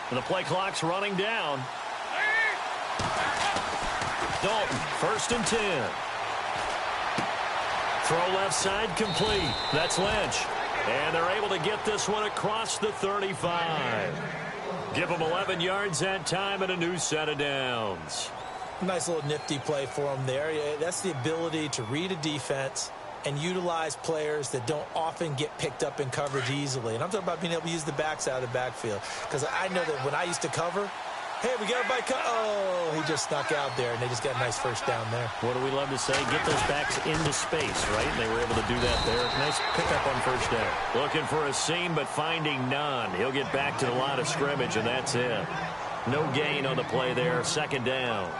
And the play clock's running down. Dalton, 1st and 10. Throw left side complete. That's Lynch. And they're able to get this one across the 35. Give them 11 yards that time and a new set of downs. Nice little nifty play for him there. That's the ability to read a defense and utilize players that don't often get picked up in coverage easily. And I'm talking about being able to use the backside of the backfield. Because I know that when I used to cover, hey, we got a bike. Oh, he just snuck out there, and they just got a nice first down there. What do we love to say? Get those backs into space, right? And they were able to do that there. Nice pickup on first down. Looking for a seam, but finding none. He'll get back to the line of scrimmage, and that's it. No gain on the play there. 2nd down.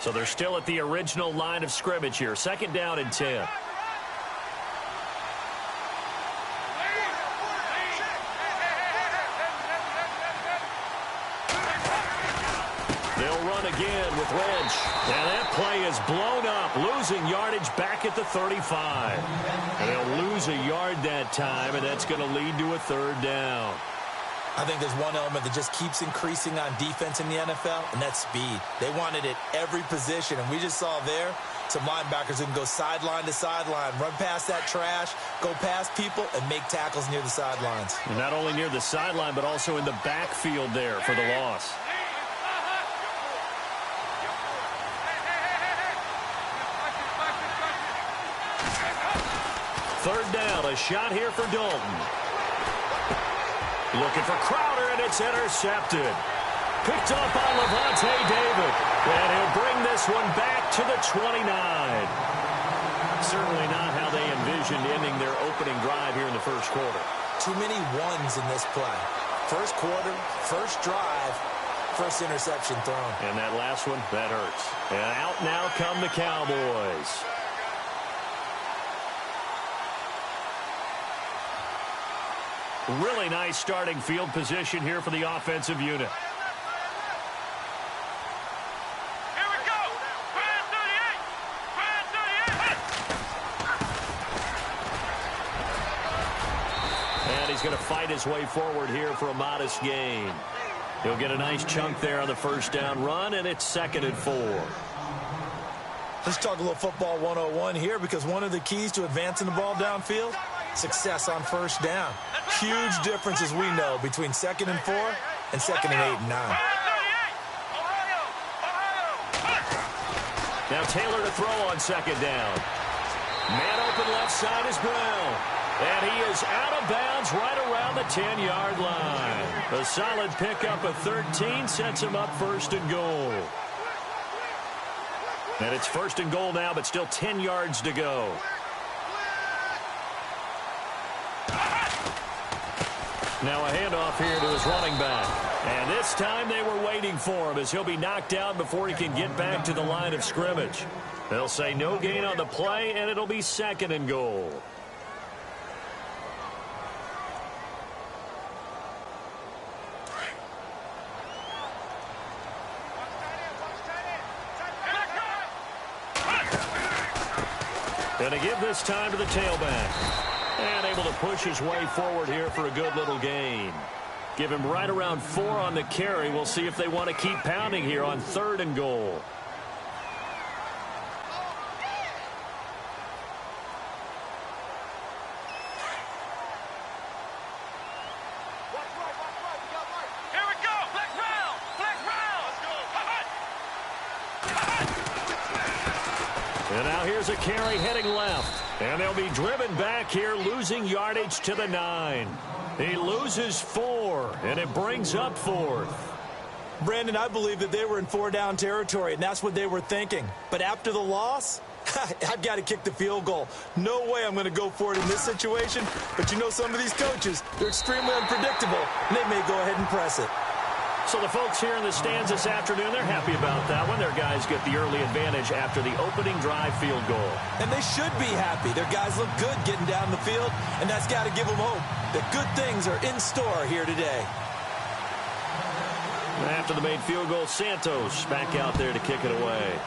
So they're still at the original line of scrimmage here. 2nd down and 10. They'll run again with Lynch. And that play is blown up, losing yardage back at the 35. And they'll lose a yard that time, and that's going to lead to a 3rd down. I think there's one element that just keeps increasing on defense in the NFL, and that's speed. They want it at every position, and we just saw there some linebackers who can go sideline to sideline, run past that trash, go past people, and make tackles near the sidelines. And not only near the sideline, but also in the backfield there for the loss. Third down, a shot here for Dalton. Looking for Crowder, and it's intercepted. Picked up by Levante David. And he'll bring this one back to the 29. Certainly not how they envisioned ending their opening drive here in the first quarter. Too many ones in this play. First quarter, first drive, first interception thrown. And that last one, that hurts. And out now come the Cowboys. Really nice starting field position here for the offensive unit. Here we go. Brand 38. And he's going to fight his way forward here for a modest gain. He'll get a nice chunk there on the first down run, and it's 2nd and 4. Let's talk a little football 101 here, because one of the keys to advancing the ball downfield, success on first down. Huge difference, as we know, between 2nd and 4 and 2nd and 8 and 9. Now Taylor to throw on 2nd down. Man open left side is Brown. And he is out of bounds right around the 10-yard line. A solid pickup of 13 sets him up 1st and goal. And it's 1st and goal now, but still 10 yards to go. Now a handoff here to his running back. And this time they were waiting for him, as he'll be knocked down before he can get back to the line of scrimmage. They'll say no gain on the play, and it'll be 2nd and goal. Going to give this time to the tailback. And able to push his way forward here for a good little gain. Give him right around 4 on the carry. We'll see if they want to keep pounding here on 3rd and goal. Here we go. Black round. Black round. And now here's a carry heading left. And they'll be driven back here, losing yardage to the 9. He loses 4, and it brings up 4th. Brandon, I believe that they were in 4-down territory, and that's what they were thinking. But after the loss, I've got to kick the field goal. No way I'm going to go for it in this situation. But you know, some of these coaches, they're extremely unpredictable, and they may go ahead and press it. So the folks here in the stands this afternoon, they're happy about that one. Their guys get the early advantage after the opening drive field goal. And they should be happy. Their guys look good getting down the field, and that's got to give them hope that good things are in store here today. After the made field goal, Santos back out there to kick it away.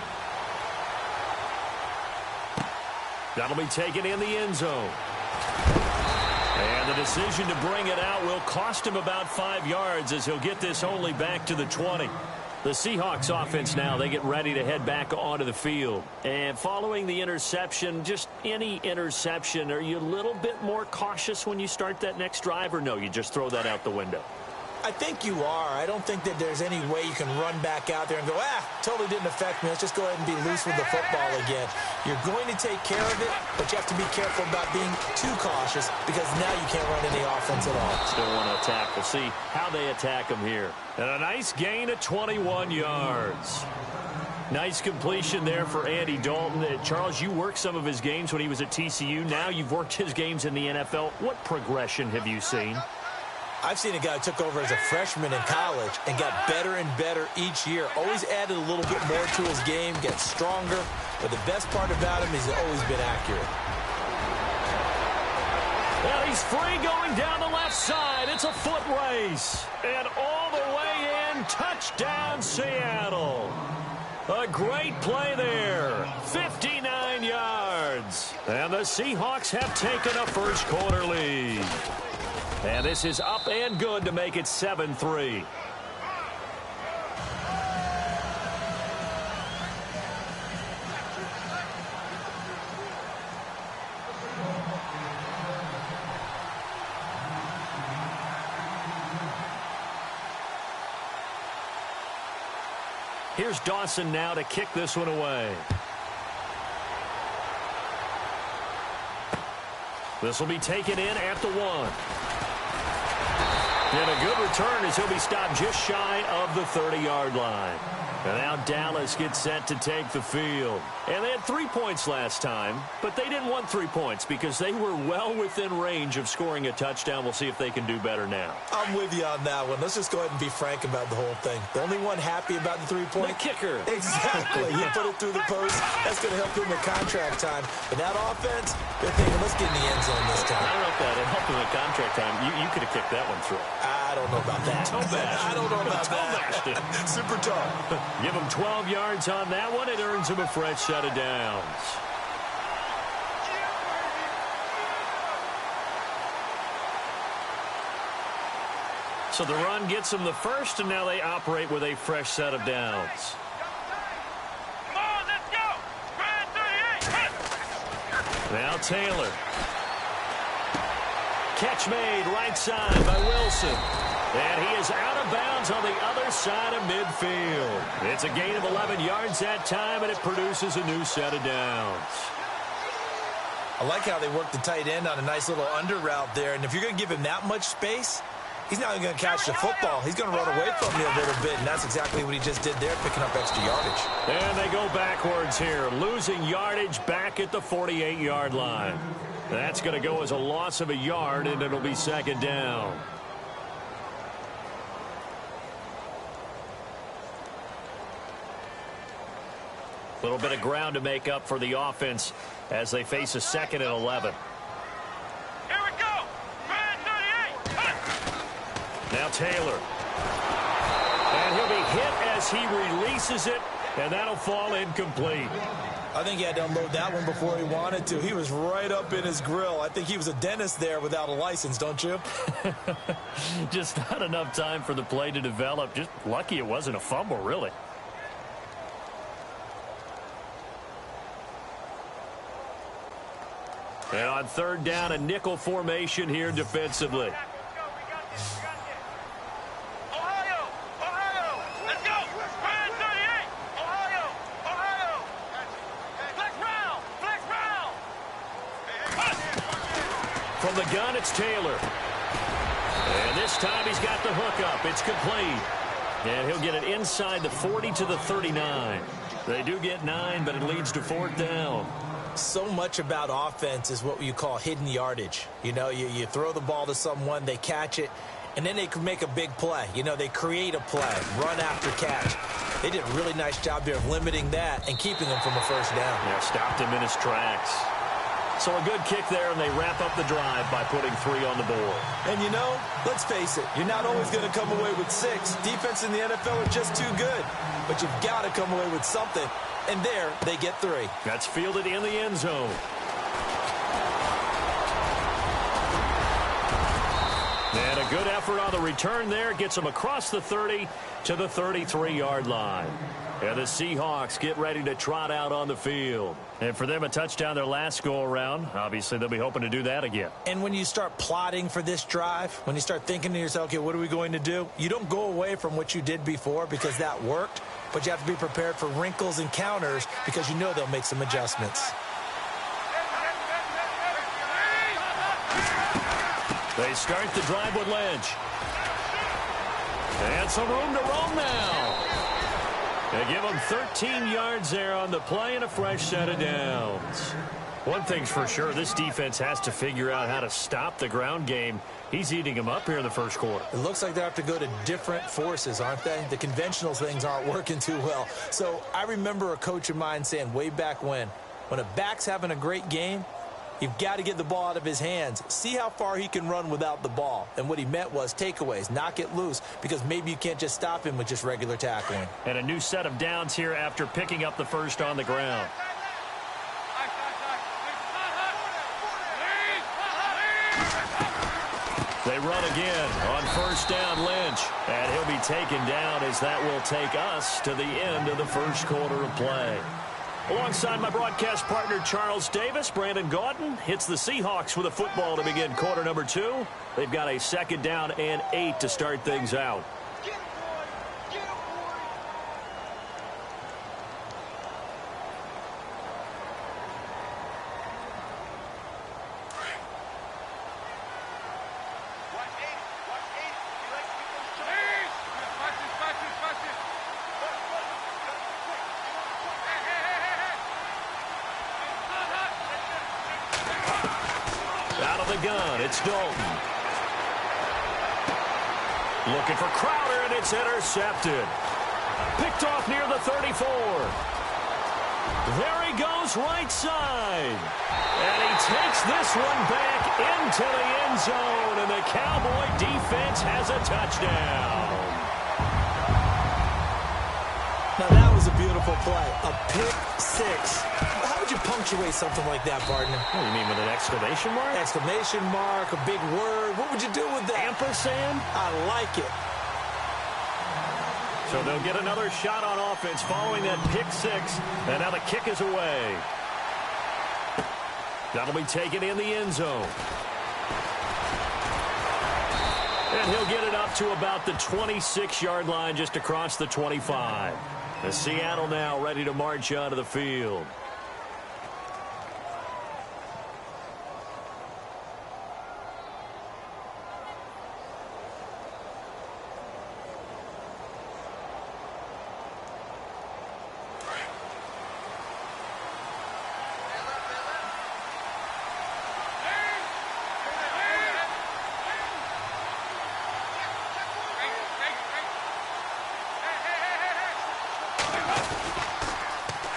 That'll be taken in the end zone. And the decision to bring it out will cost him about 5 yards as he'll get this only back to the 20. The Seahawks offense now, they get ready to head back onto the field. And following the interception, just any interception, are you a little bit more cautious when you start that next drive, or no, you just throw that out the window? I think you are. I don't think that there's any way you can run back out there and go, totally didn't affect me. Let's just go ahead and be loose with the football again. You're going to take care of it, but you have to be careful about being too cautious because now you can't run any offense at all. Still want to attack. We'll see how they attack him here. And a nice gain of 21 yards. Nice completion there for Andy Dalton. Charles, you worked some of his games when he was at TCU. Now you've worked his games in the NFL. What progression have you seen? I've seen a guy who took over as a freshman in college and got better and better each year. Always added a little bit more to his game, gets stronger. But the best part about him is he's always been accurate. Well, he's free going down the left side. It's a foot race. And all the way in, touchdown Seattle. A great play there. 59 yards. And the Seahawks have taken a first quarter lead. And this is up and good to make it 7-3. Here's Dawson now to kick this one away. This will be taken in at the 1. And a good return as he'll be stopped just shy of the 30-yard line. And now Dallas gets set to take the field. And they had 3 points last time, but they didn't want 3 points because they were well within range of scoring a touchdown. We'll see if they can do better now. I'm with you on that one. Let's just go ahead and be frank about the whole thing. The only one happy about the 3-point? The kicker. Exactly. He put it through the post. That's going to help him in contract time. But that offense, they're thinking, let's get in the end zone this time. I don't know if that helped him in contract time. You could have kicked that one through. I don't know about that. I don't know about that. Super tall. Give him 12 yards on that one. It earns him a fresh set of downs. So the run gets them the first, and now they operate with a fresh set of downs. Come on, let's go. Brand 38. Now Taylor. Catch made right side by Wilson. And he is out of bounds on the other side of midfield. It's a gain of 11 yards that time, and it produces a new set of downs. I like how they work the tight end on a nice little under route there. And if you're going to give him that much space, he's not going to catch the football. He's going to run away from you a little bit, and that's exactly what he just did there, picking up extra yardage. And they go backwards here, losing yardage back at the 48-yard line. That's going to go as a loss of a yard, and it'll be second down. A little bit of ground to make up for the offense as they face a 2nd and 11. Here we go. Brand 38. Now Taylor. And he'll be hit as he releases it, and that'll fall incomplete. I think he had to unload that one before he wanted to. He was right up in his grill. I think he was a dentist there without a license, don't you? Just not enough time for the play to develop. Just lucky it wasn't a fumble, really. And on third down, a nickel formation here defensively. Ohio. Let's go. Brand 38. Ohio. Flex round. From the gun, it's Taylor. And this time he's got the hook up. It's complete. And he'll get it inside the 40 to the 39. They do get 9, but it leads to 4th down. So much about offense is what you call hidden yardage. You know, you throw the ball to someone, they catch it, and then they can make a big play. You know, they create a play, run after catch. They did a really nice job there of limiting that and keeping him from a first down. Yeah, stopped him in his tracks. So a good kick there, and they wrap up the drive by putting 3 on the board. And you know, let's face it, you're not always going to come away with 6. Defense in the NFL are just too good. But you've got to come away with something. And there, they get 3. That's fielded in the end zone. And a good effort on the return there. Gets them across the 30 to the 33-yard line. And the Seahawks get ready to trot out on the field. And for them, a touchdown their last go-around. Obviously, they'll be hoping to do that again. And when you start plotting for this drive, when you start thinking to yourself, okay, what are we going to do? You don't go away from what you did before because that worked, but you have to be prepared for wrinkles and counters because you know they'll make some adjustments. They start the drive with Lynch. And some room to roam now. They give them 13 yards there on the play and a fresh set of downs. One thing's for sure, this defense has to figure out how to stop the ground game. He's eating them up here in the first quarter. It looks like they have to go to different forces, aren't they? The conventional things aren't working too well. So I remember a coach of mine saying way back when a back's having a great game, you've got to get the ball out of his hands. See how far he can run without the ball. And what he meant was takeaways, knock it loose, because maybe you can't just stop him with just regular tackling. And a new set of downs here after picking up the first on the ground. They run again on first down, Lynch. And he'll be taken down as that will take us to the end of the first quarter of play. Alongside my broadcast partner, Charles Davis, Brandon Gaudin hits the Seahawks with a football to begin quarter number 2. They've got a second down and 8 to start things out. It's Dalton. Looking for Crowder, and it's intercepted. Picked off near the 34. There he goes right side. And he takes this one back into the end zone, and the Cowboy defense has a touchdown. Now that was a beautiful play. A pick six. How would you punctuate something like that, partner? Oh, you mean with an exclamation mark? Exclamation mark, a big word. What would you do with that? Ampersand? I like it. So they'll get another shot on offense following that pick six. And now the kick is away. That'll be taken in the end zone. And he'll get it up to about the 26-yard line just across the 25. The Seattle now ready to march onto the field.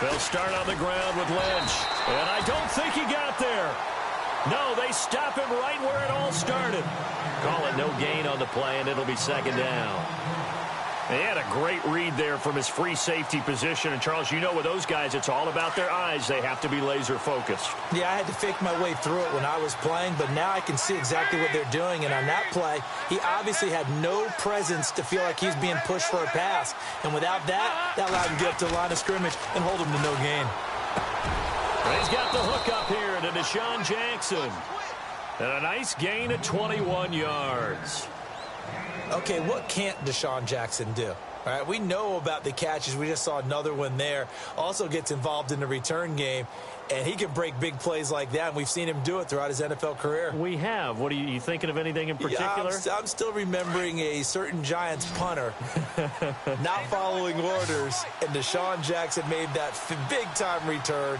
They'll start on the ground with Lynch. And I don't think he got there. No, they stop him right where it all started. Call it no gain on the play, and it'll be second down. They had a great read there from his free safety position. And, Charles, you know with those guys, it's all about their eyes. They have to be laser-focused. Yeah, I had to fake my way through it when I was playing, but now I can see exactly what they're doing. And on that play, he obviously had no presence to feel like he's being pushed for a pass. And without that, that allowed him to get up to the line of scrimmage and hold him to no gain. He's got the hook up here to Deshaun Jackson. And a nice gain of 21 yards. Okay, what can't Deshaun Jackson do? All right, we know about the catches. We just saw another one there. Also gets involved in the return game, and he can break big plays like that, and we've seen him do it throughout his NFL career. We have. What are you thinking of anything in particular? Yeah, I'm still remembering a certain Giants punter not following orders, and Deshaun Jackson made that big-time return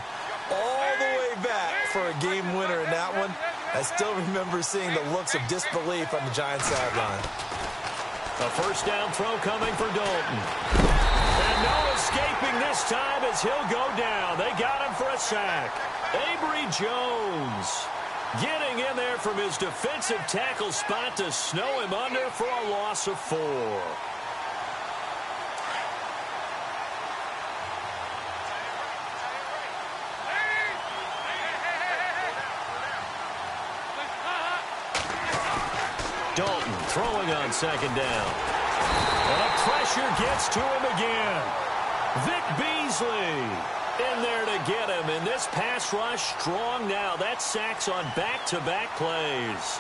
all the way back for a game winner in that one. I still remember seeing the looks of disbelief on the Giants sideline. A first down throw coming for Dalton. And no escaping this time as he'll go down. They got him for a sack. Avery Jones getting in there from his defensive tackle spot to snow him under for a loss of 4. Dalton throwing on second down. And the pressure gets to him again. Vic Beasley in there to get him. And this pass rush strong now. That's sacks on back-to-back plays.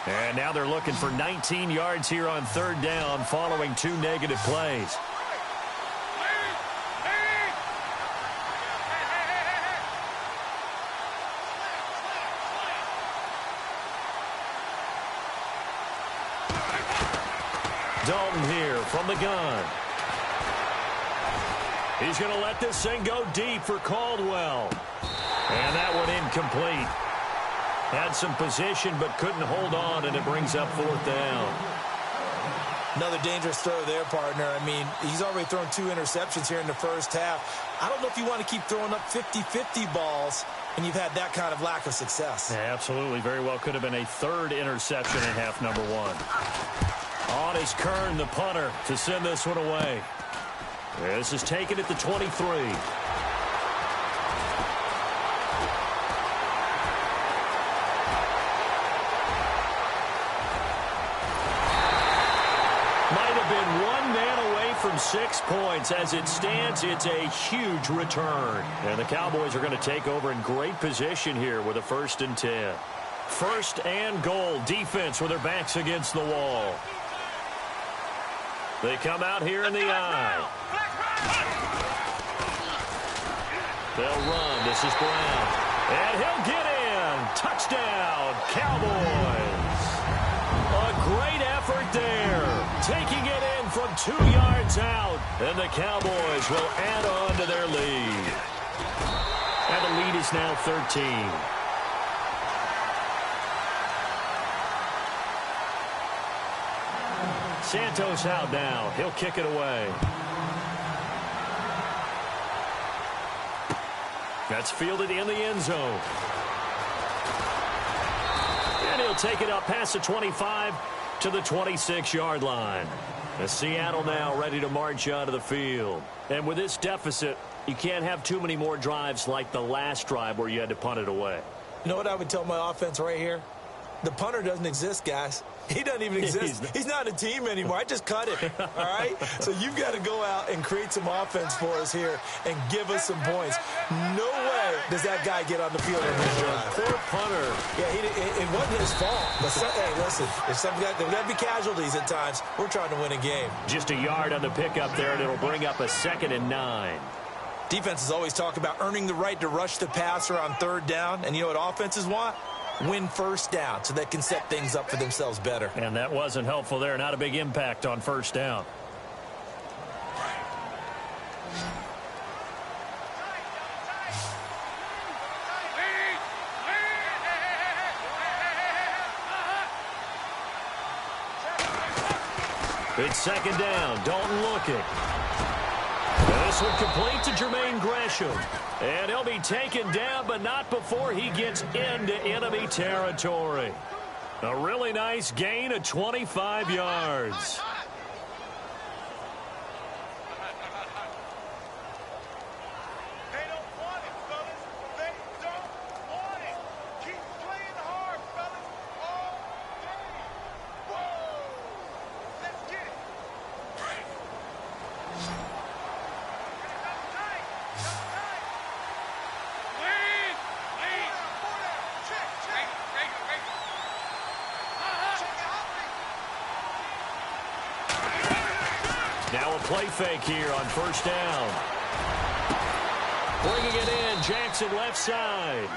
And now they're looking for 19 yards here on third down following 2 negative plays. Dalton here from the gun. He's going to let this thing go deep for Caldwell. And that one incomplete. Had some position but couldn't hold on, and it brings up fourth down. Another dangerous throw there, partner. I mean, he's already thrown 2 interceptions here in the first half. I don't know if you want to keep throwing up 50-50 balls and you've had that kind of lack of success. Yeah, absolutely. Very well could have been a 3rd interception in half number 1. On is Kern, the punter, to send this one away. This is taken at the 23. Been 1 man away from 6 points. As it stands, it's a huge return. And the Cowboys are going to take over in great position here with a 1st and 10. 1st and goal. Defense with their backs against the wall. They come out here in the eye. They'll run. This is Brown. And he'll get in. Touchdown, Cowboys. A great effort there. Taking it in from 2 yards out. And the Cowboys will add on to their lead. And the lead is now 13. Santos out now. He'll kick it away. That's fielded in the end zone. And he'll take it up past the 25 to the 26-yard line. And Seattle now ready to march onto the field. And with this deficit, you can't have too many more drives like the last drive where you had to punt it away. You know what I would tell my offense right here? The punter doesn't exist, guys. He doesn't even exist. He's not a team anymore. I just cut him, all right? So you've got to go out and create some offense for us here and give us some points. No way does that guy get on the field on this drive. Poor punter. Yeah, it wasn't his fault. But hey, listen, there's got to be casualties at times. We're trying to win a game. Just a yard on the pickup there, and it'll bring up a 2nd and 9. Defenses always talk about earning the right to rush the passer on third down. And you know what offenses want? Win first down so they can set things up for themselves better. And that wasn't helpful there. Not a big impact on first down. It's 2nd down. Dalton looking. This one complete to Jermaine Gresham. And he'll be taken down, but not before he gets into enemy territory. A really nice gain of 25 yards. They don't want it, fellas. They don't want it. Keep playing hard, fellas. All day. Whoa! Let's get it. Now a play fake here on first down. Bringing it in, Jackson left side.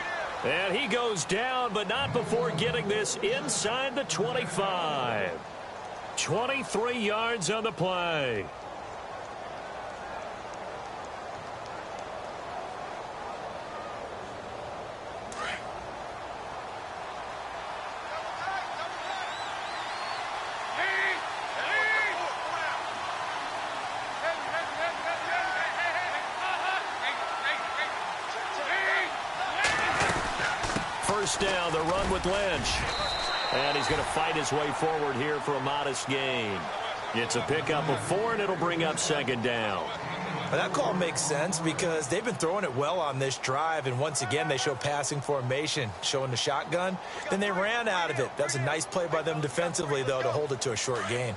And he goes down, but not before getting this inside the 25. 23 yards on the play. First down, the run with Lynch. And he's going to fight his way forward here for a modest gain. It's a pickup of 4, and it'll bring up second down. Well, that call makes sense because they've been throwing it well on this drive, and once again, they show passing formation, showing the shotgun. Then they ran out of it. That was a nice play by them defensively, though, to hold it to a short gain.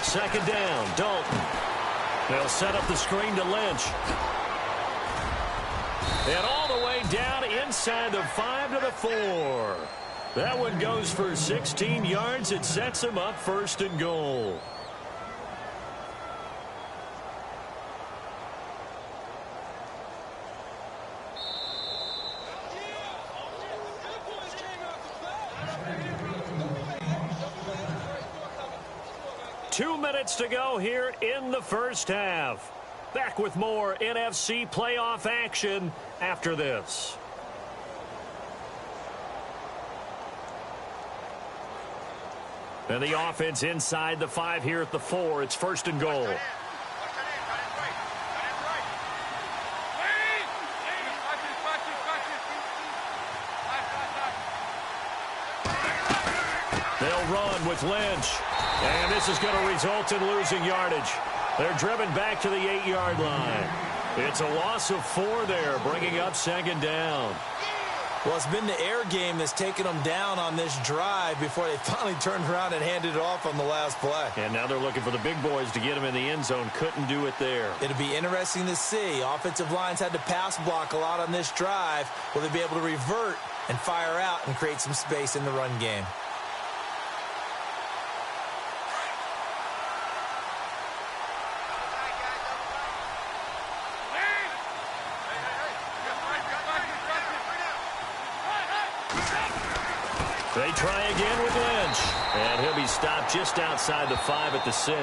Second down, Dalton. They'll set up the screen to Lynch. And all the way down inside the 5 to the 4. That one goes for 16 yards. It sets him up first and goal. Two minutes to go here in the first half. Back with more NFC playoff action after this. And the offense inside the 5 here at the 4. It's first and goal. They'll run with Lynch. And this is going to result in losing yardage. They're driven back to the 8-yard line. It's a loss of 4 there, bringing up second down. Well, it's been the air game that's taken them down on this drive before they finally turned around and handed it off on the last play. And now they're looking for the big boys to get them in the end zone. Couldn't do it there. It'll be interesting to see. Offensive lines had to pass block a lot on this drive. Will they be able to revert and fire out and create some space in the run game? They try again with Lynch. And he'll be stopped just outside the 5 at the 6.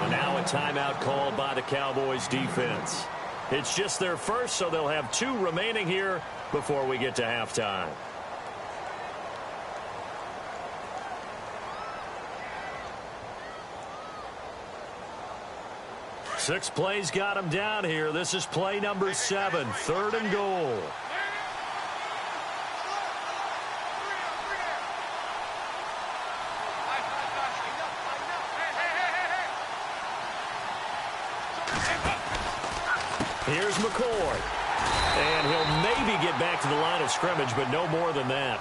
And now a timeout called by the Cowboys defense. It's just their first, so they'll have 2 remaining here before we get to halftime. Six plays got him down here. This is play number 7, third and goal. Here's McCoy. And he'll maybe get back to the line of scrimmage, but no more than that.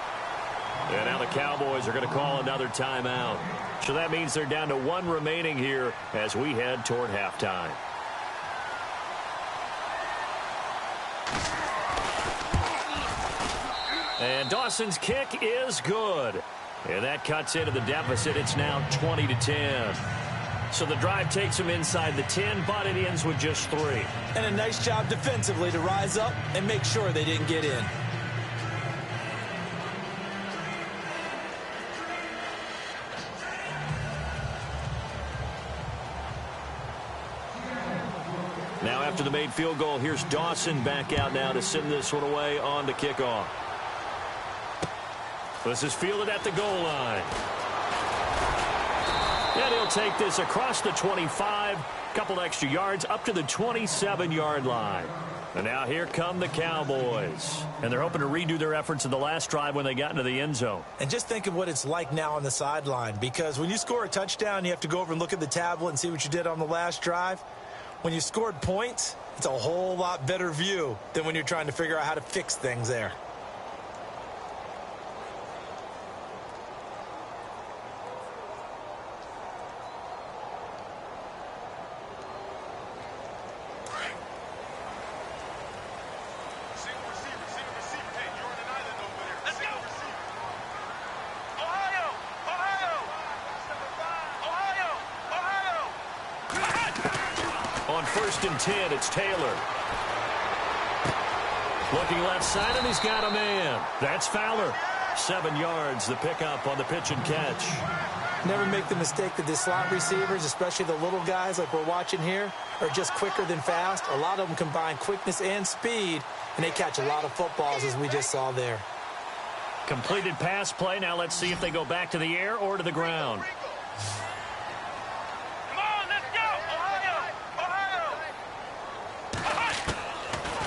And now the Cowboys are going to call another timeout. So that means they're down to 1 remaining here as we head toward halftime. And Dawson's kick is good. And that cuts into the deficit. It's now 20-10. So the drive takes them inside the 10, but it ends with just 3. And a nice job defensively to rise up and make sure they didn't get in. Now after the made field goal, here's Dawson back out now to send this one away on the kickoff. This is fielded at the goal line. And he'll take this across the 25, couple extra yards up to the 27-yard line. And now here come the Cowboys. And they're hoping to redo their efforts in the last drive when they got into the end zone. And just think of what it's like now on the sideline, because when you score a touchdown, you have to go over and look at the tablet and see what you did on the last drive. When you scored points, it's a whole lot better view than when you're trying to figure out how to fix things there. First and 10, it's Taylor. Looking left side, and he's got a man. That's Fowler. 7 yards, the pickup on the pitch and catch. Never make the mistake that the slot receivers, especially the little guys like we're watching here, are just quicker than fast. A lot of them combine quickness and speed, and they catch a lot of footballs, as we just saw there. Completed pass play. Now let's see if they go back to the air or to the ground.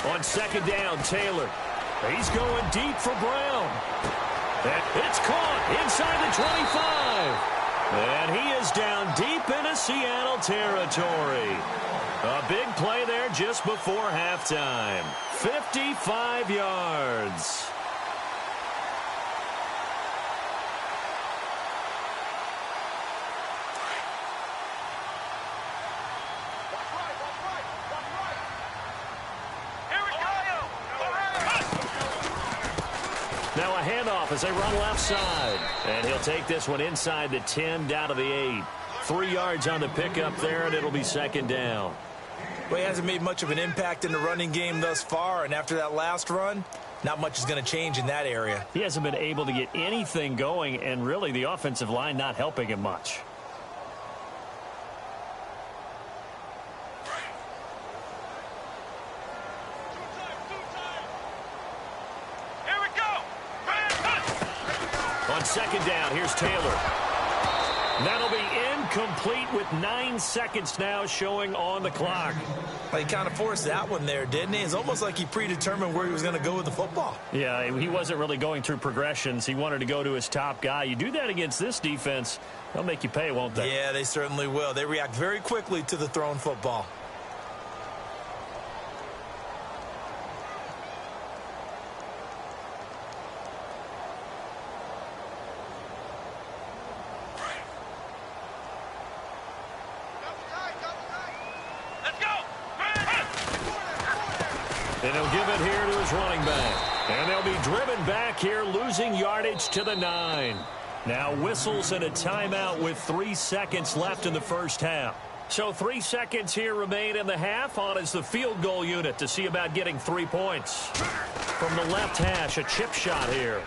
On On second down, Taylor. He's going deep for Brown. It's caught inside the 25. And he is down deep into Seattle territory. A big play there just before halftime. 55 yards. Now a handoff as they run left side. And he'll take this one inside the 10, down to the 8. 3 yards on the pickup there, and it'll be second down. Well, he hasn't made much of an impact in the running game thus far, and after that last run, not much is going to change in that area. He hasn't been able to get anything going, and really the offensive line not helping him much. Second down, here's Taylor. That'll be incomplete with 9 seconds now showing on the clock. Well, he kind of forced that one there, didn't he? It's almost like he predetermined where he was going to go with the football. Yeah, he wasn't really going through progressions. He wanted to go to his top guy. You do that against this defense, they'll make you pay, won't they? Yeah, they certainly will. They react very quickly to the thrown football. And he'll give it here to his running back. And they'll be driven back here, losing yardage to the 9. Now whistles and a timeout with 3 seconds left in the first half. So 3 seconds here remain in the half. On is the field goal unit to see about getting 3 points. From the left hash, a chip shot here.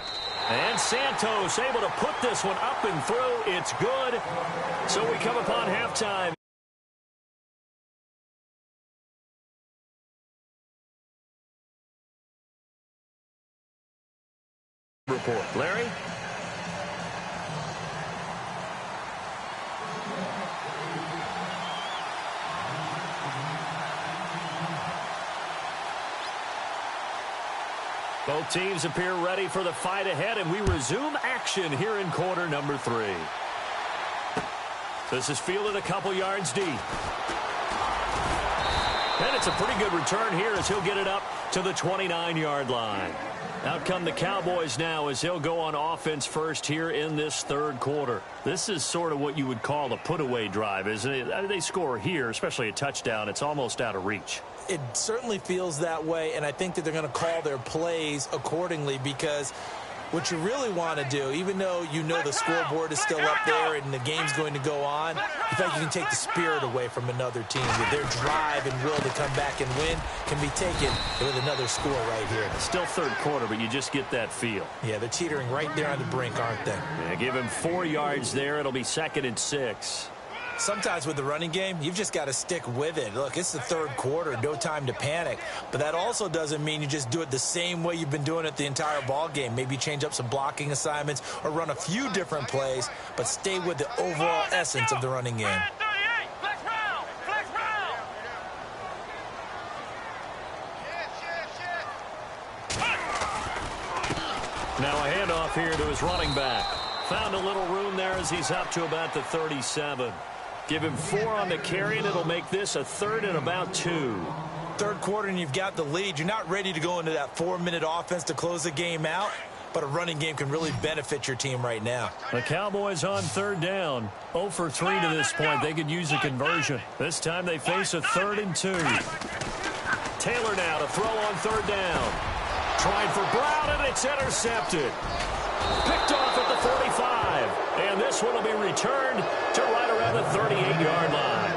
And Santos able to put this one up and through. It's good. So we come upon halftime. Report. Larry? Both teams appear ready for the fight ahead, and we resume action here in quarter number 3. This is fielded a couple yards deep. And it's a pretty good return here as he'll get it up to the 29-yard line. Out come the Cowboys now as they'll go on offense first here in this third quarter. This is sort of what you would call a put-away drive, isn't it? They score here, especially a touchdown. It's almost out of reach. It certainly feels that way, and I think that they're going to call their plays accordingly because what you really want to do, even though you know the scoreboard is still up there and the game's going to go on, the fact you can take the spirit away from another team. With their drive and will to come back and win can be taken with another score right here. Still third quarter, but you just get that feel. Yeah, they're teetering right there on the brink, aren't they? Yeah, give him 4 yards there. It'll be 2nd and 6. Sometimes with the running game, you've just got to stick with it. Look, it's the third quarter, no time to panic. But that also doesn't mean you just do it the same way you've been doing it the entire ball game. Maybe change up some blocking assignments or run a few different plays, but stay with the overall essence of the running game. Now a handoff here to his running back. Found a little room there as he's up to about the 37. Give him 4 on the carry, and it'll make this a 3rd and about 2. Third quarter, and you've got the lead. You're not ready to go into that 4-minute offense to close the game out, but a running game can really benefit your team right now. The Cowboys on third down. 0 for 3 to this point. They could use a conversion. This time they face a 3rd and 2. Taylor now to throw on third down. Tried for Brown, and it's intercepted. Picked off at the 45. And this one will be returned to right around the 38-yard line.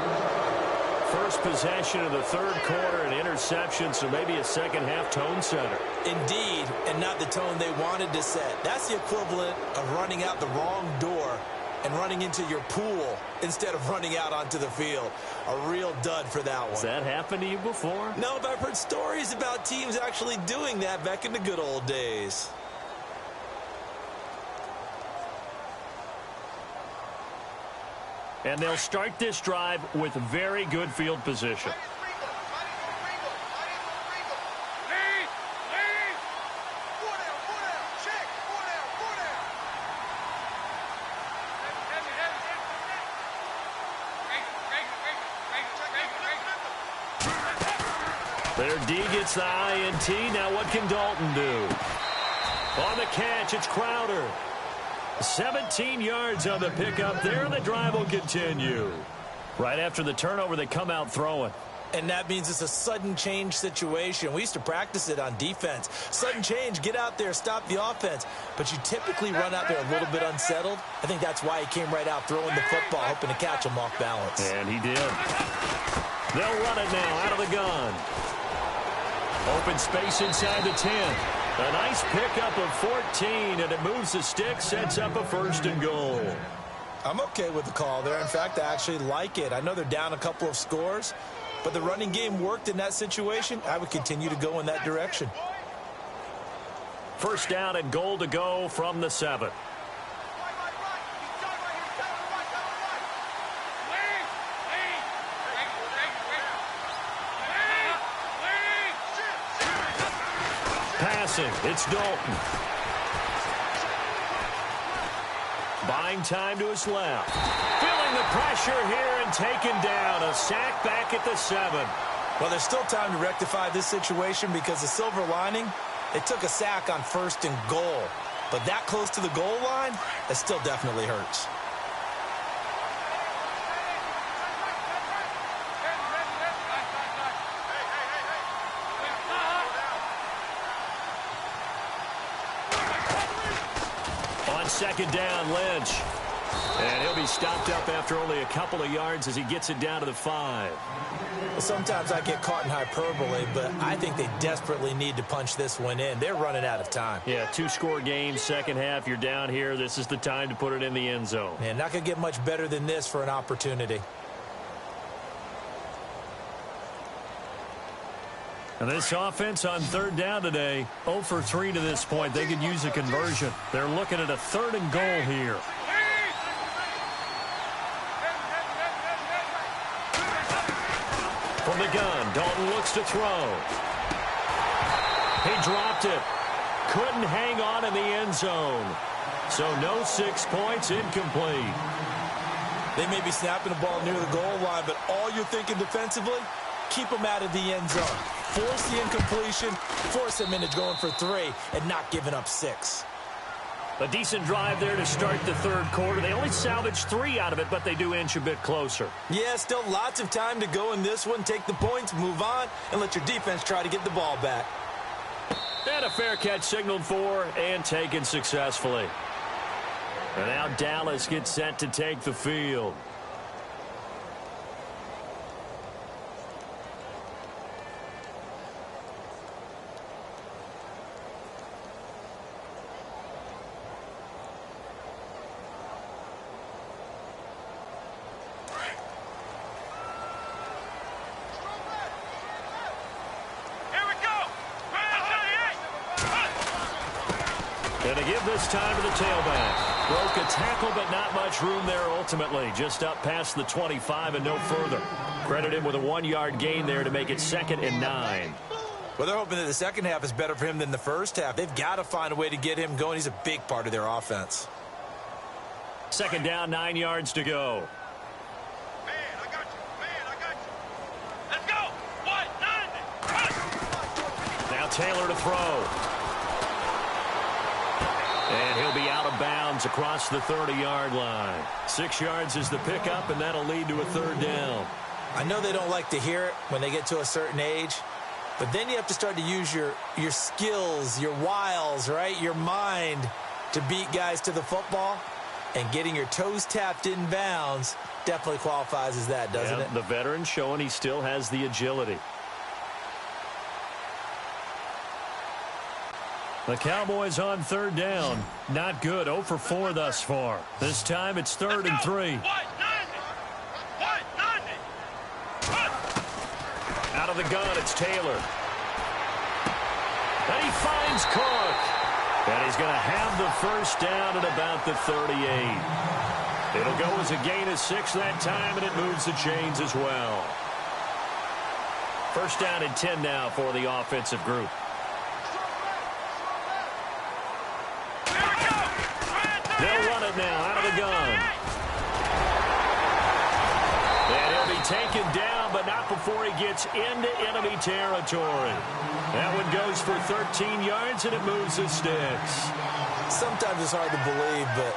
First possession of the third quarter, an interception, so maybe a second-half tone setter. Indeed, and not the tone they wanted to set. That's the equivalent of running out the wrong door and running into your pool instead of running out onto the field. A real dud for that one. Has that happened to you before? No, but I've heard stories about teams actually doing that back in the good old days. And they'll start this drive with very good field position. Their D gets the INT. Now what can Dalton do? On the catch, it's Crowder. 17 yards on the pickup there, and the drive will continue. Right after the turnover, they come out throwing. And that means it's a sudden change situation. We used to practice it on defense. Sudden change, get out there, stop the offense. But you typically run out there a little bit unsettled. I think that's why he came right out throwing the football, hoping to catch him off balance. And he did. They'll run it now out of the gun. Open space inside the 10. A nice pickup of 14, and it moves the stick, sets up a 1st and goal. I'm okay with the call there. In fact, I actually like it. I know they're down a couple of scores, but the running game worked in that situation. I would continue to go in that direction. 1st down and goal to go from the 7. Passing, it's Dalton. Buying time to his left. Feeling the pressure here and taken down. A sack back at the 7. Well, there's still time to rectify this situation because the silver lining, they took a sack on 1st and goal. But that close to the goal line, that still definitely hurts. On 2nd down, Lynch. And he'll be stopped up after only a couple of yards as he gets it down to the 5. Well, sometimes I get caught in hyperbole, but I think they desperately need to punch this one in. They're running out of time. Yeah, 2-score game, second half. You're down here. This is the time to put it in the end zone. Man, not going to get much better than this for an opportunity. And this offense on 3rd down today, 0 for 3 to this point. They could use a conversion. They're looking at a 3rd and goal here. From the gun, Dalton looks to throw. He dropped it. Couldn't hang on in the end zone. So no 6 points, incomplete. They may be snapping the ball near the goal line, but all you're thinking defensively, keep them out of the end zone. Force the incompletion, force them into going for 3, and not giving up 6. A decent drive there to start the 3rd quarter. They only salvaged 3 out of it, but they do inch a bit closer. Yeah, still lots of time to go in this one. Take the points, move on, and let your defense try to get the ball back. And a fair catch signaled for and taken successfully. And now Dallas gets set to take the field. And to give this time to the tailback. Broke a tackle, but not much room there ultimately. Just up past the 25 and no further. Credit him with a 1-yard gain there to make it 2nd and 9. Well, they're hoping that the second half is better for him than the first half. They've got to find a way to get him going. He's a big part of their offense. 2nd down, 9 yards to go. Man, I got you. Man, I got you. Let's go. 1-9. Now Taylor to throw. And he'll be out of bounds across the 30-yard line. 6 yards is the pickup, and that'll lead to a 3rd down. I know they don't like to hear it when they get to a certain age, but then you have to start to use your skills, your wiles, right, your mind to beat guys to the football. And getting your toes tapped in bounds definitely qualifies as that, doesn't it? The veteran showing he still has the agility. The Cowboys on 3rd down. Not good. 0 for 4 thus far. This time it's 3rd and 3. Out of the gun, it's Taylor. And he finds Cook. And he's going to have the 1st down at about the 38. It'll go as a gain of 6 that time, and it moves the chains as well. 1st down and 10 now for the offensive group. They'll run it now out of the gun. And he'll be taken down but not before he gets into enemy territory. That one goes for 13 yards, and it moves the sticks. Sometimes it's hard to believe, but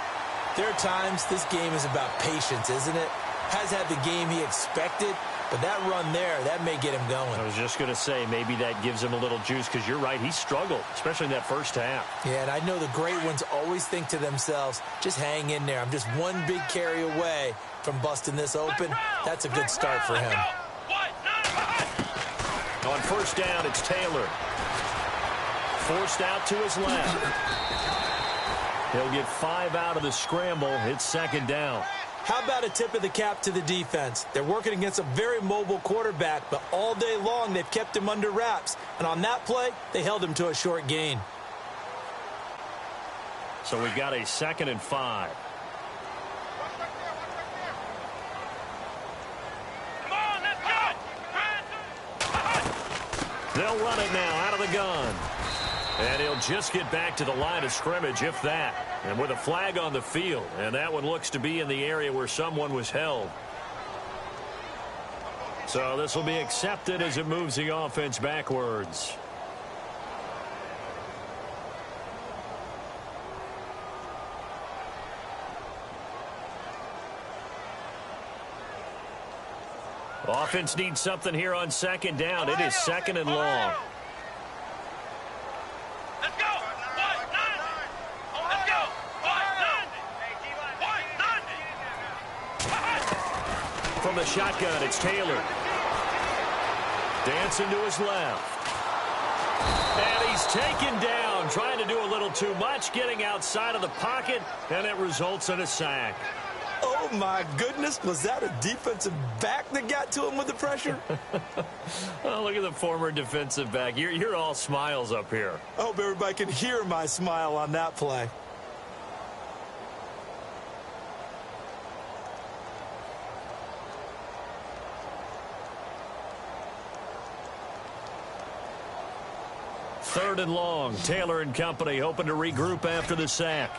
there are times this game is about patience, isn't it? Has had the game he expected, but that run there, that may get him going. I was just going to say, maybe that gives him a little juice, because you're right, he struggled, especially in that first half. Yeah, and I know the great ones always think to themselves, just hang in there. I'm just one big carry away from busting this open. That's a good start for him. On first down, it's Taylor. Forced out to his left. He'll get 5 out of the scramble. It's second down. How about a tip of the cap to the defense? They're working against a very mobile quarterback, but all day long they've kept him under wraps. And on that play, they held him to a short gain. So we've got a 2nd and 5. They'll run it now out of the gun. And he'll just get back to the line of scrimmage, if that. And with a flag on the field. And that one looks to be in the area where someone was held. So this will be accepted as it moves the offense backwards. Offense needs something here on second down. It is 2nd and long. Let's go. Let's go. From the shotgun, it's Taylor. Dancing to his left. And he's taken down, trying to do a little too much, getting outside of the pocket, and it results in a sack. Oh, my goodness. Was that a defensive back that got to him with the pressure? Oh, look at the former defensive back. You're all smiles up here. I hope everybody can hear my smile on that play. Third and long. Taylor and company hoping to regroup after the sack.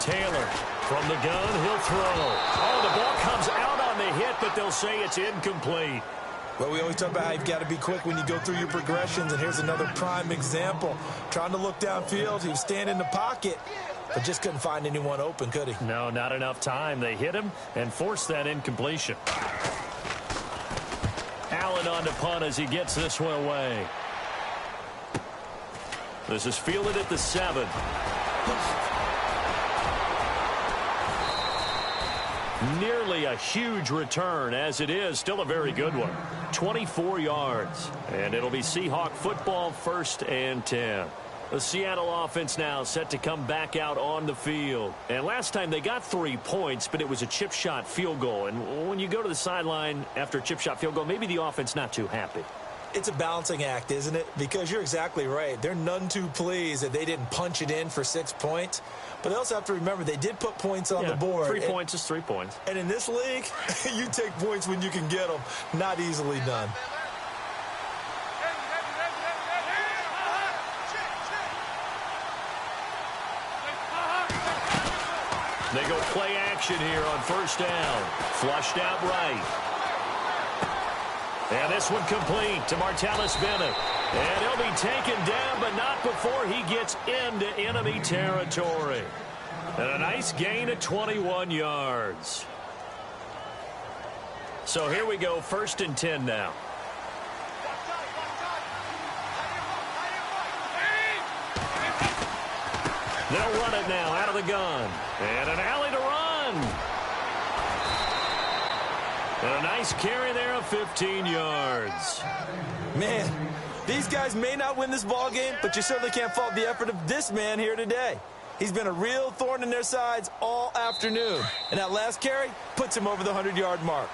Taylor from the gun, he'll throw. Oh, the ball comes out on the hit, but they'll say it's incomplete. Well, we always talk about how you've got to be quick when you go through your progressions, and here's another prime example. Trying to look downfield, he was standing in the pocket, but just couldn't find anyone open, could he? No, not enough time. They hit him and forced that incompletion. Allen on to punt as he gets this one away. This is fielded at the 7. Nearly a huge return, as it is still a very good one. 24 yards. And it'll be Seahawk football, 1st and 10. The Seattle offense now set to come back out on the field. And last time they got 3 points, but it was a chip shot field goal. And when you go to the sideline after a chip shot field goal, maybe the offense not too happy. It's a balancing act, isn't it? Because you're exactly right. They're none too pleased that they didn't punch it in for 6 points. But they also have to remember they did put points on the board. 3 points is 3 points. And in this league, you take points when you can get them. Not easily done. They go play action here on first down. Flushed out right. And this one complete to Martellus Bennett. And he'll be taken down, but not before he gets into enemy territory. And a nice gain of 21 yards. So here we go, 1st and 10 now. They'll run it now out of the gun. And an alley to run. And a nice carry there of 15 yards. Man, these guys may not win this ball game, but you certainly can't fault the effort of this man here today. He's been a real thorn in their sides all afternoon. And that last carry puts him over the 100-yard mark.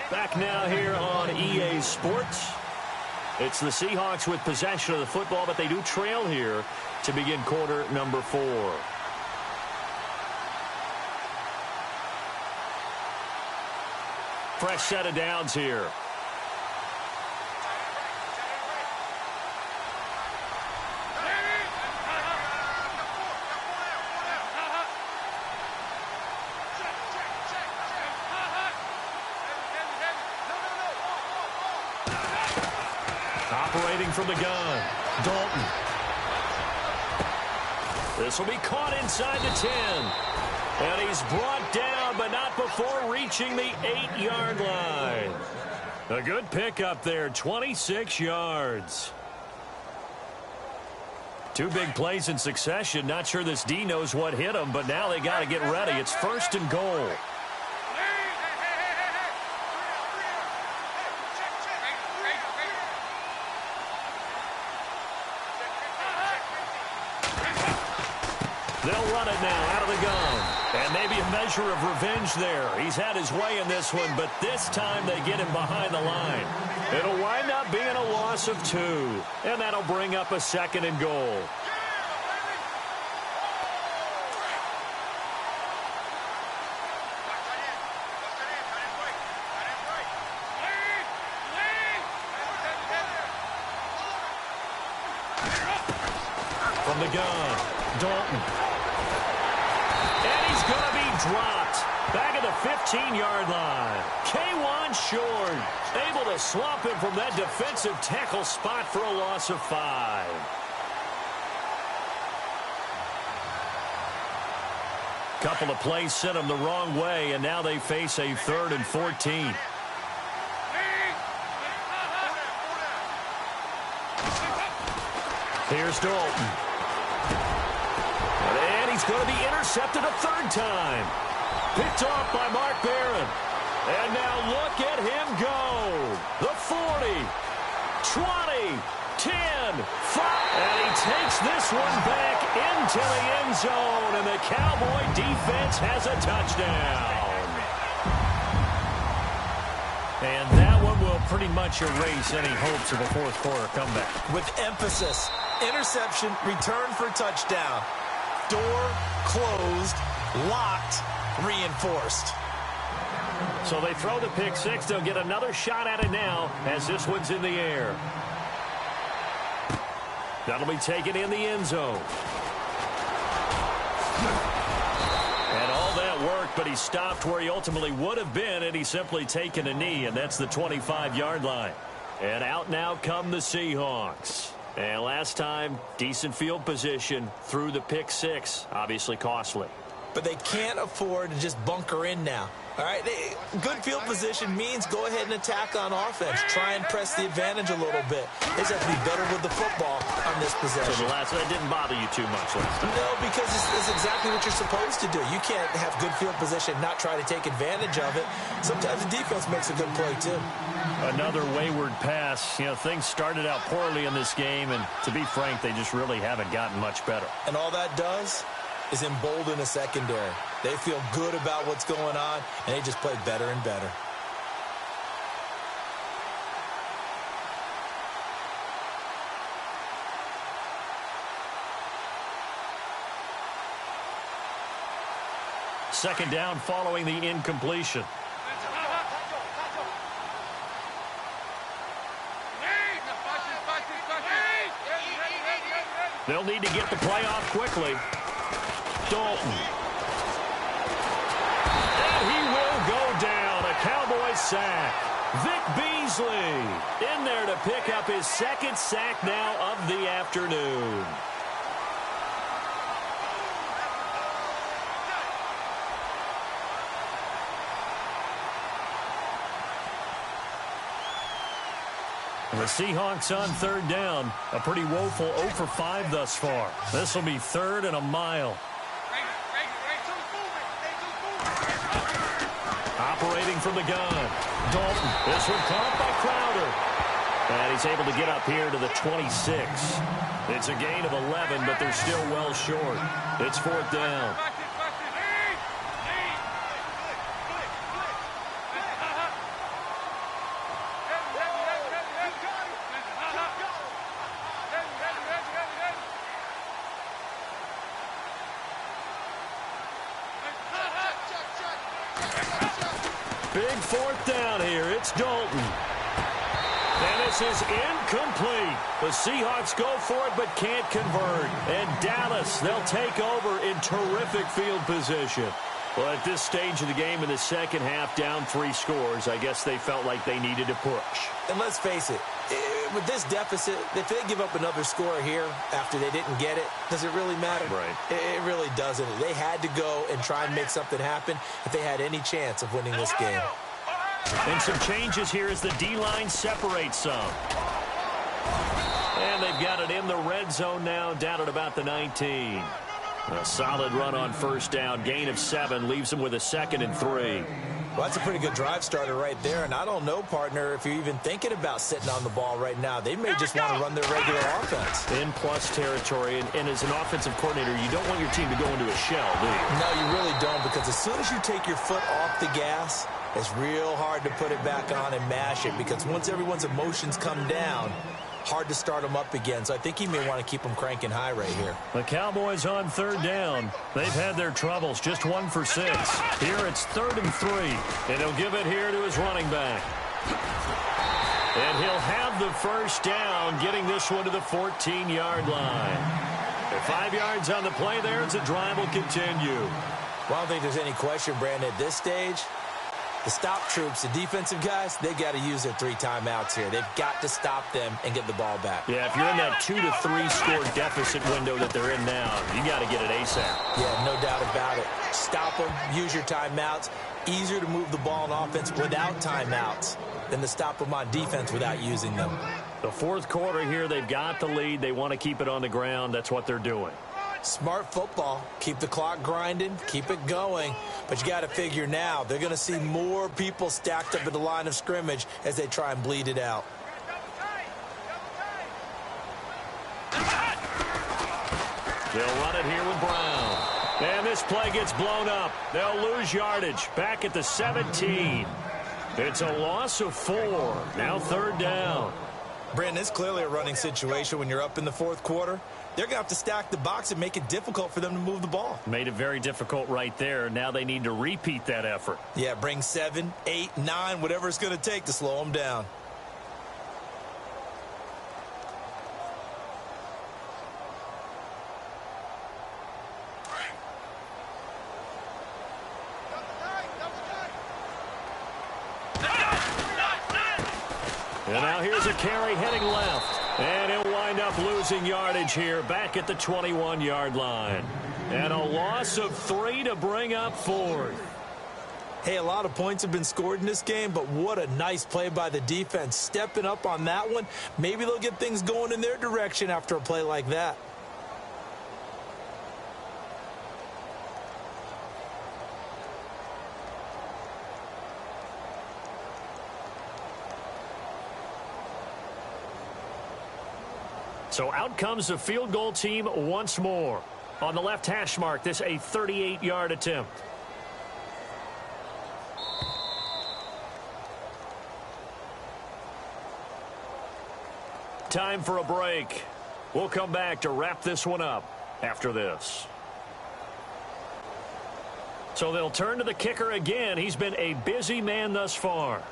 Back now here on EA Sports. It's the Seahawks with possession of the football, but they do trail here to begin quarter number 4. Fresh set of downs here. Operating from the gun, Dalton. This will be caught inside the 10. And he's brought down, but not before reaching the 8-yard line. A good pickup there, 26 yards. Two big plays in succession. Not sure this D knows what hit him, but now they got to get ready. It's 1st and goal. They'll run it now out of the gun. And maybe a measure of revenge there. He's had his way in this one, but this time they get him behind the line. It'll wind up being a loss of 2. And that'll bring up a 2nd and goal. From the gun, Dalton. And he's going to be dropped. Back at the 15-yard line. K1 short. Able to swamp him from that defensive tackle spot for a loss of 5. Couple of plays sent him the wrong way, and now they face a 3rd and 14. Here's Dalton. And he's going to be intercepted a 3rd time. Picked off by Mark Barron. And now look at him go. The 40, 20, 10, 5. And he takes this one back into the end zone. And the Cowboy defense has a touchdown. And that one will pretty much erase any hopes of a 4th quarter comeback. With emphasis, interception, return for touchdown. Door closed, locked, reinforced. So they throw the pick 6. They'll get another shot at it now as this one's in the air. That'll be taken in the end zone. And all that worked, but he stopped where he ultimately would have been, and he's simply taken a knee, and that's the 25-yard line. And out now come the Seahawks. And last time, decent field position through the pick 6. Obviously costly. But they can't afford to just bunker in now. All right, good field position means go ahead and attack on offense. Try and press the advantage a little bit. They just have to be better with the football on this possession. So that didn't bother you too much last time? No, because it's exactly what you're supposed to do. You can't have good field position, not try to take advantage of it. Sometimes the defense makes a good play, too. Another wayward pass. You know, things started out poorly in this game, and to be frank, they just really haven't gotten much better. And all that does is embolden a secondary. They feel good about what's going on, and they just play better and better. Second down following the incompletion. They'll need to get the play off quickly. Dalton. And he will go down. A Cowboy sack. Vic Beasley in there to pick up his 2nd sack now of the afternoon. The Seahawks on 3rd down. A pretty woeful 0 for 5 thus far. This will be 3rd and a mile. Operating from the gun. Dalton. This one caught by Crowder. And he's able to get up here to the 26. It's a gain of 11, but they're still well short. It's 4th down. Big 4th down here. It's Dalton. And this is incomplete. The Seahawks go for it but can't convert. And Dallas, they'll take over in terrific field position. Well, at this stage of the game in the second half, down 3 scores, I guess they felt like they needed to push. And let's face it, with this deficit, if they give up another score here after they didn't get it, does it really matter? Right. It really doesn't. They had to go and try and make something happen if they had any chance of winning this game. And some changes here as the D-line separates some. And they've got it in the red zone now, down at about the 19. A solid run on first down. Gain of 7 leaves them with a 2nd and 3. Well, that's a pretty good drive starter right there. And I don't know, partner, if you're even thinking about sitting on the ball right now. They may just want to run their regular offense. In plus territory. And as an offensive coordinator, you don't want your team to go into a shell, do you? No, you really don't, because as soon as you take your foot off the gas, it's real hard to put it back on and mash it, because once everyone's emotions come down, hard to start them up again. So I think he may want to keep them cranking high right here. The Cowboys on 3rd down. They've had their troubles, just 1 for 6. Here it's 3rd and 3. And he'll give it here to his running back. And he'll have the first down, getting this one to the 14-yard line. At 5 yards on the play there, as the drive will continue. Well, I don't think there's any question, Brandon, at this stage. The stop troops, the defensive guys, they got to use their 3 timeouts here. They've got to stop them and get the ball back. Yeah, if you're in that 2 to 3 score deficit window that they're in now, you got to get it ASAP. Yeah, no doubt about it. Stop them, use your timeouts. Easier to move the ball on offense without timeouts than to stop them on defense without using them. The 4th quarter here, they've got the lead. They want to keep it on the ground. That's what they're doing. Smart football. Keep the clock grinding. Keep it going. But you got to figure now, they're going to see more people stacked up at the line of scrimmage as they try and bleed it out. They'll run it here with Brown. And this play gets blown up. They'll lose yardage. Back at the 17. It's a loss of 4. Now 3rd down. Brandon, it's clearly a running situation when you're up in the 4th quarter. They're going to have to stack the box and make it difficult for them to move the ball. Made it very difficult right there. Now they need to repeat that effort. Yeah, bring 7, 8, 9, whatever it's going to take to slow them down. And now here's a carry heading left. And he'll wind up losing yardage here back at the 21-yard line. And a loss of 3 to bring up 4th. Hey, a lot of points have been scored in this game, but what a nice play by the defense. Stepping up on that one, maybe they'll get things going in their direction after a play like that. So out comes the field goal team once more. On the left hash mark, this a 38-yard attempt. Time for a break. We'll come back to wrap this one up after this. So they'll turn to the kicker again. He's been a busy man thus far.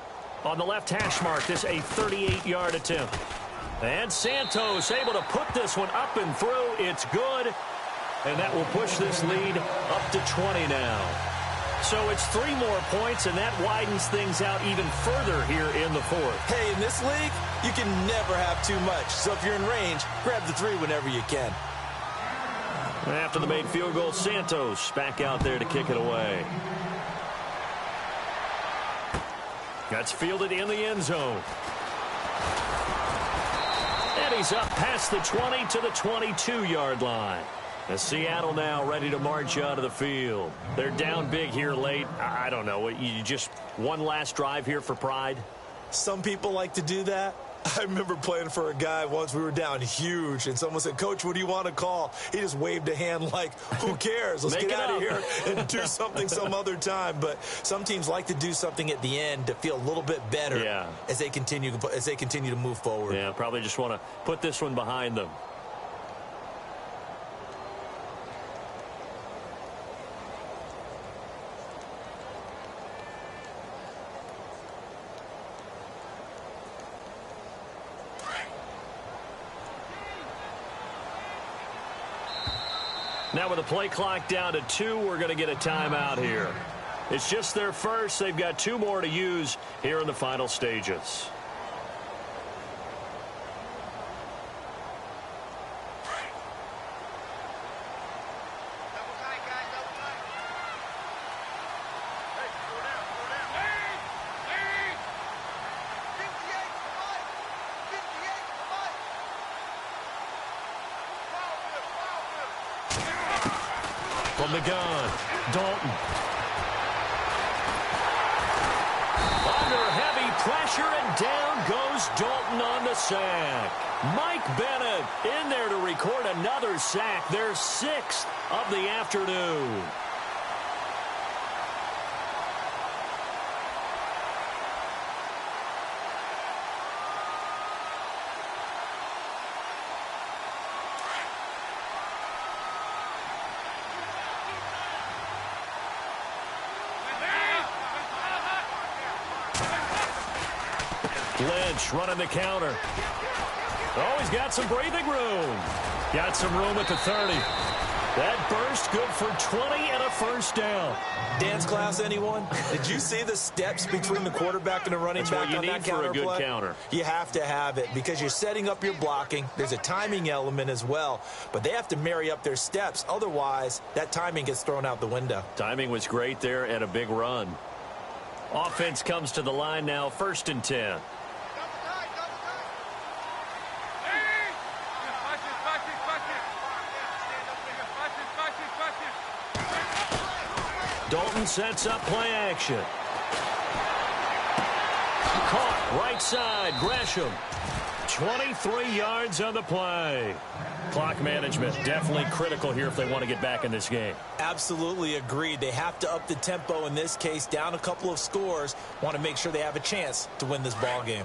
On the left hash mark, this a 38-yard attempt. And Santos able to put this one up and through. It's good. And that will push this lead up to 20 now. So it's 3 more points, and that widens things out even further here in the 4th. Hey, in this league, you can never have too much. So if you're in range, grab the 3 whenever you can. After the made field goal, Santos back out there to kick it away. That's fielded in the end zone. And he's up past the 20 to the 22-yard line. As Seattle now ready to march out of the field. They're down big here late. I don't know. You just one last drive here for pride? Some people like to do that. I remember playing for a guy once. We were down huge, and someone said, "Coach, what do you want to call?" He just waved a hand like, who cares? Let's get out of here and do something some other time. But some teams like to do something at the end to feel a little bit better as they continue to move forward. Yeah, probably just want to put this one behind them. Now with the play clock down to 2, we're going to get a timeout here. It's just their first. They've got 2 more to use here in the final stages. From the gun, Dalton. Under heavy pressure, and down goes Dalton on the sack. Mike Bennett in there to record another sack, their 6th of the afternoon. Lynch running the counter. Oh, he's got some breathing room. Got some room at the 30. That burst good for 20 and a first down. Dance class, anyone? Did you see the steps between the quarterback and the running back on that counter play? For a good counter. You have to have it because you're setting up your blocking. There's a timing element as well, but they have to marry up their steps. Otherwise, that timing gets thrown out the window. Timing was great there and a big run. Offense comes to the line now, 1st and 10. Dalton sets up play action. Caught right side, Gresham. 23 yards on the play. Clock management definitely critical here if they want to get back in this game. Absolutely agreed. They have to up the tempo in this case, down a couple of scores. Want to make sure they have a chance to win this ball game.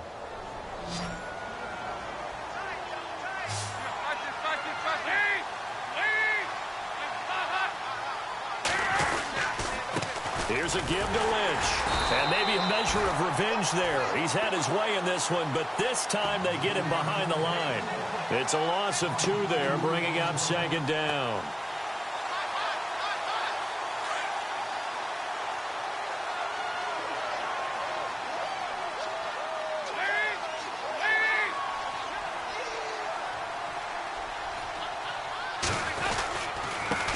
Here's a give to Lynch. And maybe a measure of revenge there. He's had his way in this one, but this time they get him behind the line. It's a loss of 2 there, bringing up 2nd down.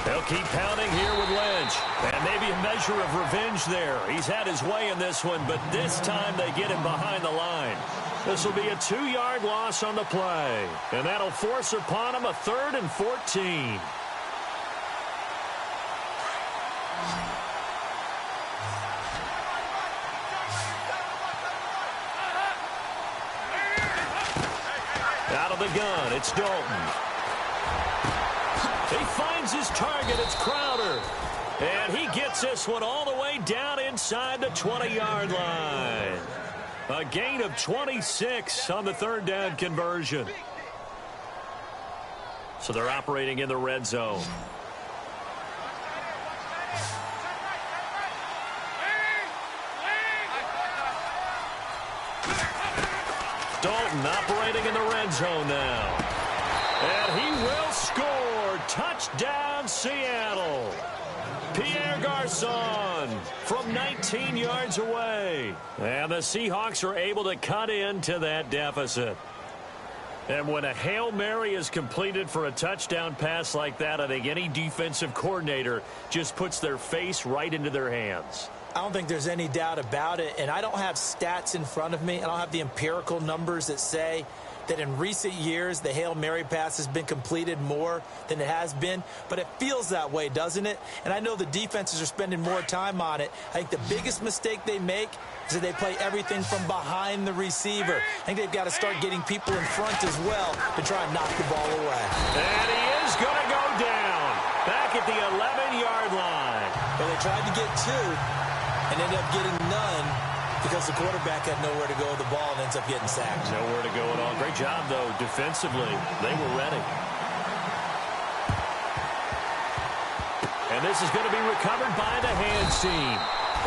They'll keep pounding here with Lynch. And maybe a measure of revenge there. He's had his way in this one, but this time they get him behind the line. This will be a 2-yard loss on the play. And that'll force upon him a 3rd and 14. Out of the gun, it's Dalton. He finds his target. It's Crowder. And he gets this one all the way down inside the 20-yard line. A gain of 26 on the 3rd down conversion. So they're operating in the red zone. Dalton operating in the red zone now. And he will score. Touchdown, Seattle. Pierre Garçon from 19 yards away. And the Seahawks are able to cut into that deficit. And when a Hail Mary is completed for a touchdown pass like that, I think any defensive coordinator just puts their face right into their hands. I don't think there's any doubt about it. And I don't have stats in front of me. I don't have the empirical numbers that say that in recent years the Hail Mary pass has been completed more than it has been, but it feels that way, doesn't it? And I know the defenses are spending more time on it. I think the biggest mistake they make is that they play everything from behind the receiver. I think they've got to start getting people in front as well to try and knock the ball away. And he is going to go down back at the 11-yard line. Well, they tried to get 2 and ended up getting none, because the quarterback had nowhere to go with the ball and ends up getting sacked. Nowhere to go at all. Great job, though, defensively. They were ready. And this is going to be recovered by the hands team.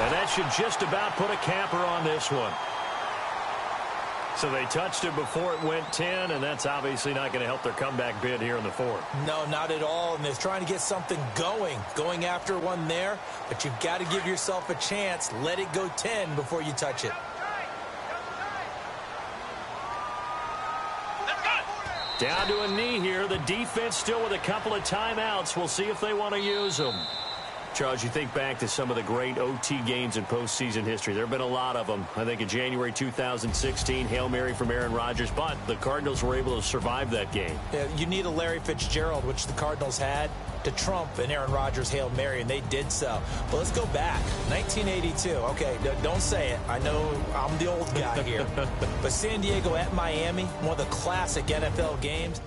And that should just about put a capper on this one. So they touched it before it went 10, and that's obviously not going to help their comeback bid here in the 4th. No, not at all, and they're trying to get something going after one there, but you've got to give yourself a chance. Let it go 10 before you touch it. Down to a knee here. The defense still with a couple of timeouts. We'll see if they want to use them. Charles, you think back to some of the great OT games in postseason history. There have been a lot of them. I think in January 2016, Hail Mary from Aaron Rodgers, but the Cardinals were able to survive that game. Yeah, you need a Larry Fitzgerald, which the Cardinals had, to trump an Aaron Rodgers Hail Mary, and they did so. But let's go back. 1982. Okay, don't say it. I know I'm the old guy here. But San Diego at Miami, one of the classic NFL games.